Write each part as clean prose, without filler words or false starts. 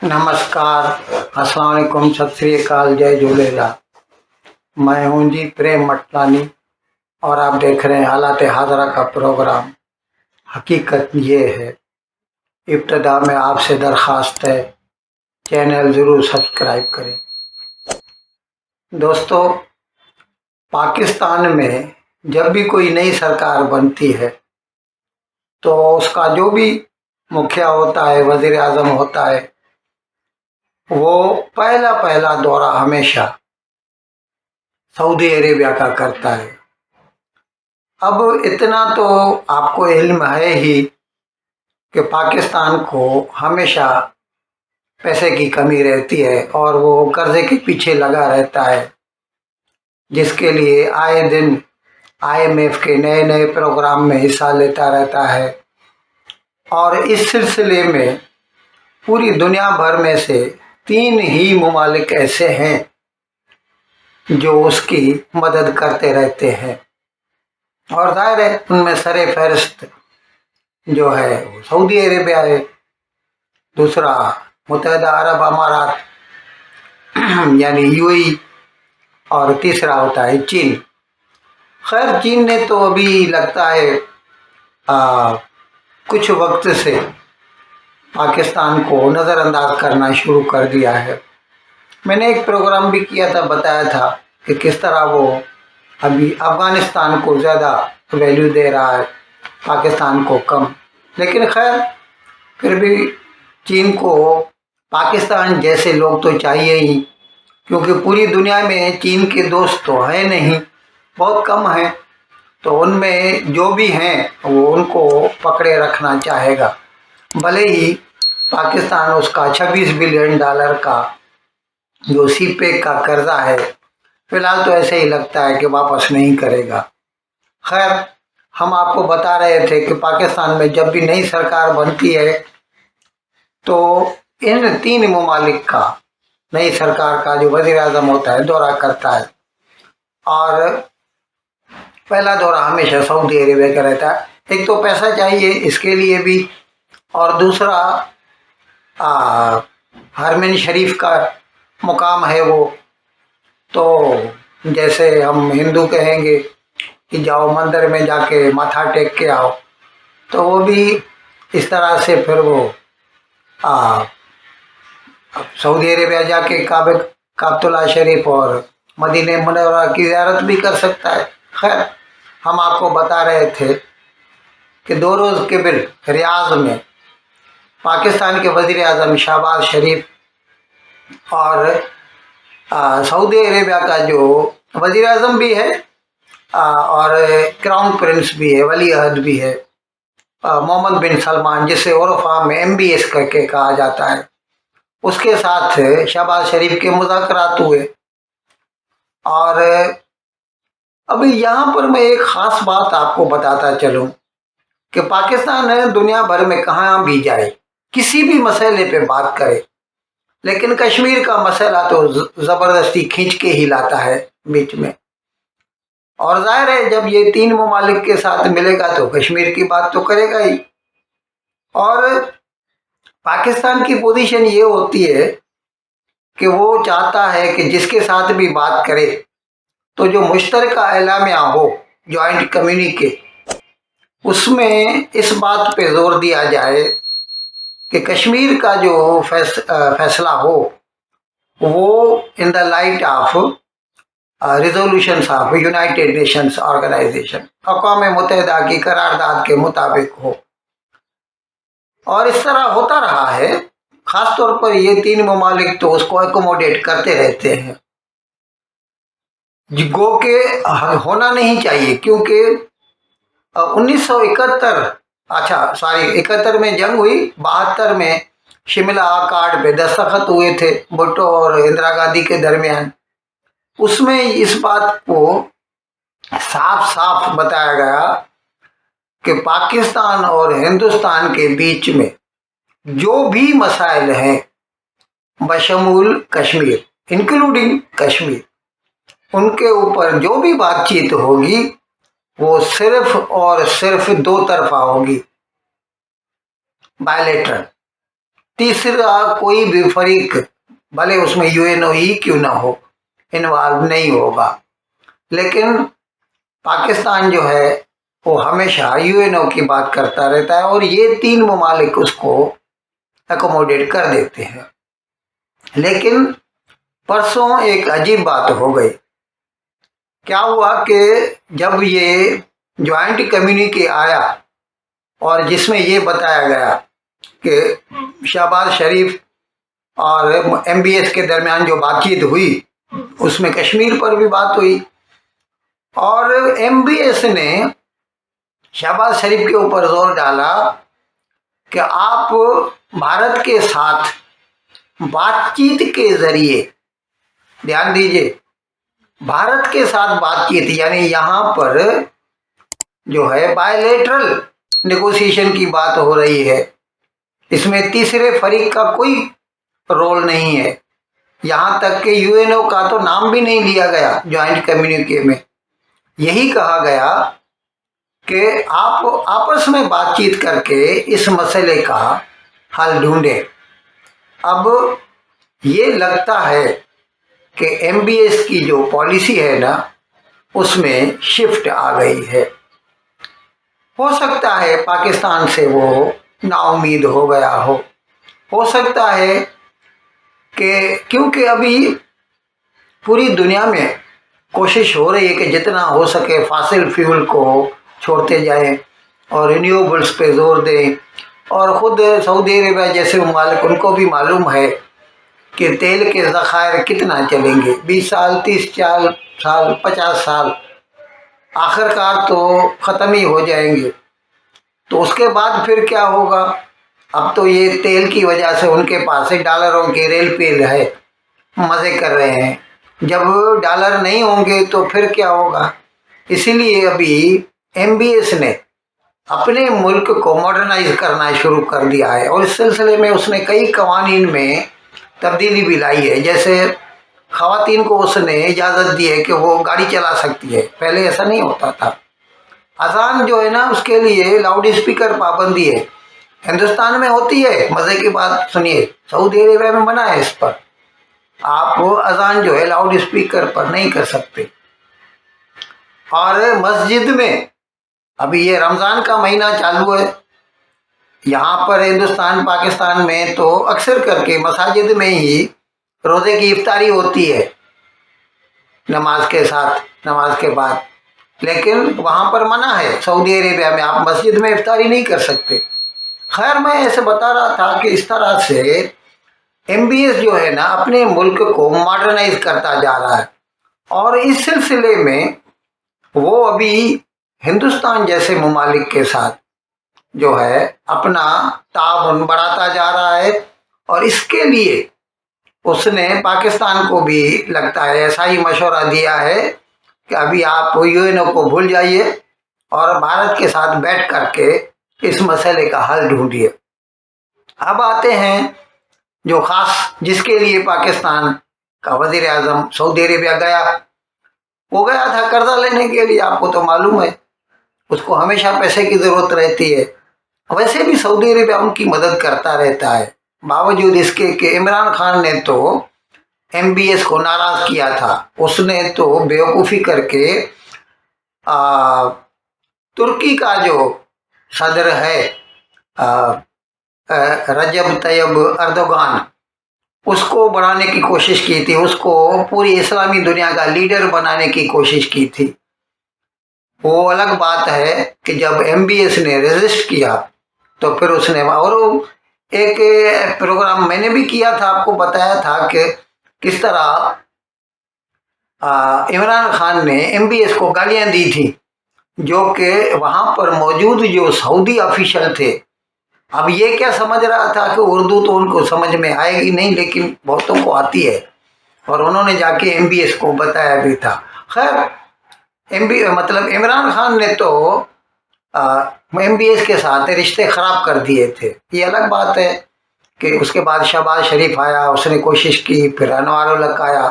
नमस्कार, अस्सलाम वालेकुम, सत श्री अकाल, जय झूलेलाल। मैं हूं जी प्रेम मटलानी और आप देख रहे हैं हालात हाजरा का प्रोग्राम। हकीकत ये है, इब्तदा में आपसे दरख्वास्त है, चैनल ज़रूर सब्सक्राइब करें। दोस्तों, पाकिस्तान में जब भी कोई नई सरकार बनती है तो उसका जो भी मुखिया होता है, वज़ीर आज़म होता है, वो पहला दौरा हमेशा सऊदी अरेबिया का करता है। अब इतना तो आपको इल्म है ही कि पाकिस्तान को हमेशा पैसे की कमी रहती है और वो कर्जे के पीछे लगा रहता है, जिसके लिए आए दिन IMF के नए नए प्रोग्राम में हिस्सा लेता रहता है। और इस सिलसिले में पूरी दुनिया भर में से 3 ही ममालिक ऐसे हैं जो उसकी मदद करते रहते हैं, और जाहिर है उनमें सरे फहरिस्त जो है वो सऊदी अरेबिया है, दूसरा मुत्तहिदा अरब अमारात यानी UAE, और तीसरा होता है चीन। खैर, चीन ने तो अभी लगता है कुछ वक्त से पाकिस्तान को नज़रअंदाज करना शुरू कर दिया है। मैंने एक प्रोग्राम भी किया था, बताया था कि किस तरह वो अभी अफ़गानिस्तान को ज़्यादा वैल्यू दे रहा है, पाकिस्तान को कम। लेकिन खैर, फिर भी चीन को पाकिस्तान जैसे लोग तो चाहिए ही, क्योंकि पूरी दुनिया में चीन के दोस्त तो हैं नहीं, बहुत कम हैं। तो उनमें जो भी हैं वो उनको पकड़े रखना चाहेगा, भले ही पाकिस्तान उसका $26 बिलियन का जो सीपेक का कर्जा है, फिलहाल तो ऐसे ही लगता है कि वापस नहीं करेगा। खैर, हम आपको बता रहे थे कि पाकिस्तान में जब भी नई सरकार बनती है तो इन 3 ममालिक का, नई सरकार का जो वज़ीर आज़म होता है, दौरा करता है। और पहला दौरा हमेशा सऊदी अरेबिया का रहता है। एक तो पैसा चाहिए इसके लिए भी, और दूसरा हरमैन शरीफ का मुकाम है वो। तो जैसे हम हिंदू कहेंगे कि जाओ मंदिर में जाके माथा टेक के आओ, तो वो भी इस तरह से फिर वो सऊदी अरेबिया जाके काबतुल्ला शरीफ और मदीने मुनव्वरा की ज़ियारत भी कर सकता है। खैर, हम आपको बता रहे थे कि 2 रोज़ कबल रियाज में पाकिस्तान के वज़ीर आज़म शहबाज शरीफ और सऊदी अरेबिया का जो वज़ीर आज़म भी है और क्राउन प्रिंस भी है, वली अहद भी है, मोहम्मद बिन सलमान, जिसे उर्फ़ आम में MBS करके कहा जाता है, उसके साथ शहबाज शरीफ के मुज़ाकरात हुए। और अभी यहाँ पर मैं एक ख़ास बात आपको बताता चलूँ कि पाकिस्तान दुनिया भर में कहाँ भी जाए, किसी भी मसले पे बात करे, लेकिन कश्मीर का मसला तो ज़बरदस्ती खींच के ही लाता है बीच में। और जाहिर है जब ये 3 ममालिक के साथ मिलेगा तो कश्मीर की बात तो करेगा ही। और पाकिस्तान की पोजीशन ये होती है कि वो चाहता है कि जिसके साथ भी बात करे तो जो मुश्तरका एलामिया हो, जॉइंट कम्युनिके, उसमें इस बात पे जोर दिया जाए कि कश्मीर का जो फैसला हो वो in the light of resolutions of United Nations Organization, अक़वाम मुत्तहिदा की करारदाद के मुताबिक हो। और इस तरह होता रहा है। ख़ास तौर पर ये 3 ममालिक तो उसको एकोमोडेट करते रहते हैं, गो के होना नहीं चाहिए, क्योंकि 71 में जंग हुई, 72 में शिमला अकॉर्ड पे दस्तखत हुए थे भुट्टो और इंदिरा गांधी के दरमियान। उसमें इस बात को साफ साफ बताया गया कि पाकिस्तान और हिंदुस्तान के बीच में जो भी मसाइल हैं, बशमूल कश्मीर, इंक्लूडिंग कश्मीर, उनके ऊपर जो भी बातचीत होगी वो सिर्फ और सिर्फ 2 तरफा होगी, बायलेटरल। तीसरा कोई भी फरीक, भले उसमें यूएनओ ही क्यों ना हो, इन्वॉल्व नहीं होगा। लेकिन पाकिस्तान जो है वो हमेशा यूएनओ की बात करता रहता है और ये 3 ममालिक उसको एकोमोडेट कर देते हैं। लेकिन परसों एक अजीब बात हो गई। क्या हुआ कि जब ये ज्वाइंट कम्युनिके आया और जिसमें ये बताया गया कि शहबाज शरीफ और MBS के दरमियान जो बातचीत हुई उसमें कश्मीर पर भी बात हुई और MBS ने शहबाज शरीफ के ऊपर जोर डाला कि आप भारत के साथ बातचीत के जरिए, ध्यान दीजिए, भारत के साथ बातचीत, यानी यहाँ पर जो है बायलैटरल नेगोशिएशन की बात हो रही है, इसमें तीसरे फरीक का कोई रोल नहीं है। यहाँ तक कि यूएनओ का तो नाम भी नहीं लिया गया ज्वाइंट कम्युनिके में। यही कहा गया कि आप आपस में बातचीत करके इस मसले का हल ढूंढें। अब ये लगता है कि MBS की जो पॉलिसी है ना उसमें शिफ्ट आ गई है। हो सकता है पाकिस्तान से वो नाउम्मीद हो गया हो सकता है कि क्योंकि अभी पूरी दुनिया में कोशिश हो रही है कि जितना हो सके फासिल फ्यूल को छोड़ते जाएं और रिन्यूएबल्स पे जोर दें। और ख़ुद सऊदी अरेबिया जैसे ममालिक, उनको भी मालूम है कि तेल के ज़खायर कितना चलेंगे, 20 साल, 30 साल, 50 साल, आखिरकार तो ख़त्म ही हो जाएंगे। तो उसके बाद फिर क्या होगा? अब तो ये तेल की वजह से उनके पास डॉलरों के रेल पेल है, मज़े कर रहे हैं। जब डॉलर नहीं होंगे तो फिर क्या होगा? इसीलिए अभी MBS ने अपने मुल्क को मॉडर्नाइज करना शुरू कर दिया है और इस सिलसिले में उसने कई कवानीन में तब्दीली भी लाई है। जैसे ख़वातीन को उसने इजाज़त दी है कि वो गाड़ी चला सकती है, पहले ऐसा नहीं होता था। अजान जो है ना उसके लिए लाउड स्पीकर पाबंदी है, हिंदुस्तान में होती है। मज़े की बात सुनिए, सऊदी अरेबिया में मना है इस पर, आप अजान जो है लाउड स्पीकर पर नहीं कर सकते। और मस्जिद में अभी ये रमज़ान का महीना चालू है, यहाँ पर हिंदुस्तान पाकिस्तान में तो अक्सर करके मसाजिद में ही रोज़े की इफ्तारी होती है नमाज के साथ, नमाज के बाद। लेकिन वहाँ पर मना है सऊदी अरेबिया में, आप मस्जिद में इफ्तारी नहीं कर सकते। खैर, मैं ऐसे बता रहा था कि इस तरह से MBS जो है ना अपने मुल्क को मॉडर्नाइज करता जा रहा है और इस सिलसिले में वो अभी हिंदुस्तान जैसे ममालिक के साथ जो है अपना ताउन बढ़ाता जा रहा है। और इसके लिए उसने पाकिस्तान को भी लगता है ऐसा ही मशवरा दिया है कि अभी आप यूएनओ को भूल जाइए और भारत के साथ बैठ करके इस मसले का हल ढूंढिए। अब आते हैं जो ख़ास जिसके लिए पाकिस्तान का वज़ीर आज़म सऊदी अरेबिया गया। वो गया था कर्जा लेने के लिए, आपको तो मालूम है उसको हमेशा पैसे की ज़रूरत रहती है। वैसे भी सऊदी अरेबिया उनकी मदद करता रहता है, बावजूद इसके कि इमरान खान ने तो MBS को नाराज़ किया था। उसने तो बेवकूफ़ी करके तुर्की का जो सदर है रजब तैयब अर्दोगान, उसको बढ़ाने की कोशिश की थी, उसको पूरी इस्लामी दुनिया का लीडर बनाने की कोशिश की थी। वो अलग बात है कि जब MBS ने रेजिस्ट किया तो फिर उसने, और एक प्रोग्राम मैंने भी किया था, आपको बताया था कि किस तरह इमरान खान ने MBS को गालियां दी थी, जो कि वहाँ पर मौजूद जो सऊदी ऑफिशियल थे। अब ये क्या समझ रहा था कि उर्दू तो उनको समझ में आएगी नहीं, लेकिन बहुतों को आती है, और उन्होंने जाके MBS को बताया भी था। खैर, मतलब इमरान खान ने तो MBS के साथ रिश्ते ख़राब कर दिए थे। ये अलग बात है कि उसके बाद शहबाज शरीफ आया, उसने कोशिश की, फिर अनवार उल आया,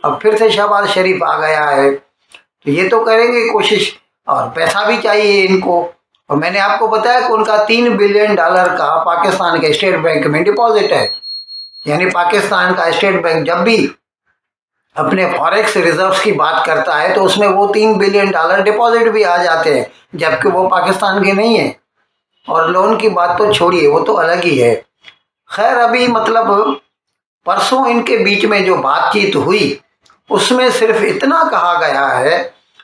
अब फिर से शहबाज शरीफ आ गया है। तो ये तो करेंगे कोशिश, और पैसा भी चाहिए इनको, और मैंने आपको बताया कि उनका $3 बिलियन का पाकिस्तान के स्टेट बैंक में डिपॉजिट है। यानी पाकिस्तान का स्टेट बैंक जब भी अपने फॉरेक्स रिजर्व्स की बात करता है तो उसमें वो $3 बिलियन डिपॉजिट भी आ जाते हैं, जबकि वो पाकिस्तान के नहीं है। और लोन की बात तो छोड़िए, वो तो अलग ही है। खैर, अभी मतलब परसों इनके बीच में जो बातचीत हुई उसमें सिर्फ इतना कहा गया है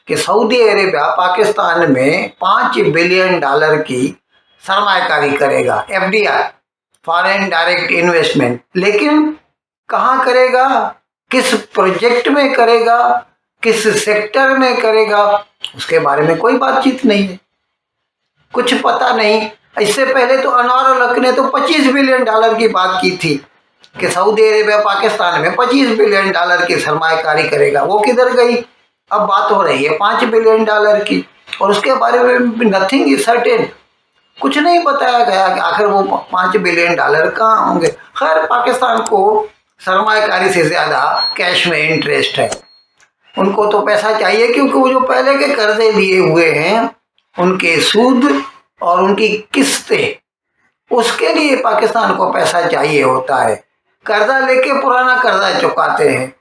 कि सऊदी अरेबिया पाकिस्तान में $5 बिलियन की सरमायाकारी करेगा, FDI, फॉरेन डायरेक्ट इन्वेस्टमेंट। लेकिन कहाँ करेगा, किस प्रोजेक्ट में करेगा, किस सेक्टर में करेगा, उसके बारे में कोई बातचीत नहीं है, कुछ पता नहीं। इससे पहले तो अनवर अल-हक ने तो $25 बिलियन की बात की थी कि सऊदी अरेबिया पाकिस्तान में $25 बिलियन की सरमायाकारी करेगा। वो किधर गई? अब बात हो रही है $5 बिलियन की, और उसके बारे में नथिंग इज सर्टेन, कुछ नहीं बताया गया कि आखिर वो $5 बिलियन कहाँ होंगे। खैर, पाकिस्तान को सरमायाकारी से ज़्यादा कैश में इंटरेस्ट है। उनको तो पैसा चाहिए, क्योंकि वो जो पहले के कर्जे लिए हुए हैं उनके सूद और उनकी किस्तें, उसके लिए पाकिस्तान को पैसा चाहिए होता है। कर्जा लेके पुराना कर्जा चुकाते हैं,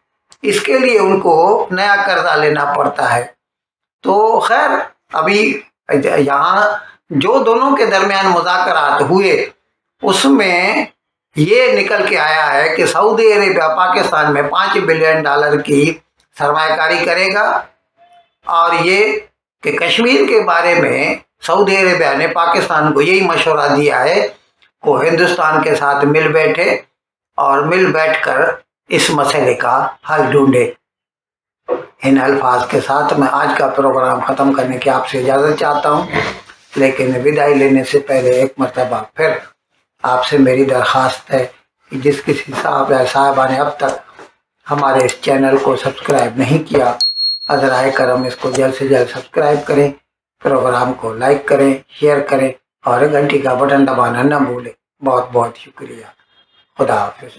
इसके लिए उनको नया कर्जा लेना पड़ता है। तो खैर, अभी यहाँ जो दोनों के दरमियान मुज़ाकरात हुए उसमें ये निकल के आया है कि सऊदी अरेबिया पाकिस्तान में $5 बिलियन की सरमायाकारी करेगा, और ये कि कश्मीर के बारे में सऊदी अरेबिया ने पाकिस्तान को यही मशवरा दिया है को हिंदुस्तान के साथ मिल बैठे और मिल बैठकर इस मसले का हल ढूंढे। इन अल्फाज के साथ मैं आज का प्रोग्राम ख़त्म करने की आपसे इजाज़त चाहता हूँ, लेकिन विदाई लेने से पहले एक मरतबा फिर आपसे मेरी दरख्वास्त है कि जिस किसी साहब या साहबा ने अब तक हमारे इस चैनल को सब्सक्राइब नहीं किया, अज़राए करम इसको जल्द से जल्द सब्सक्राइब करें, प्रोग्राम को लाइक करें, शेयर करें और घंटी का बटन दबाना न भूलें। बहुत बहुत शुक्रिया। खुदा हाफिज़।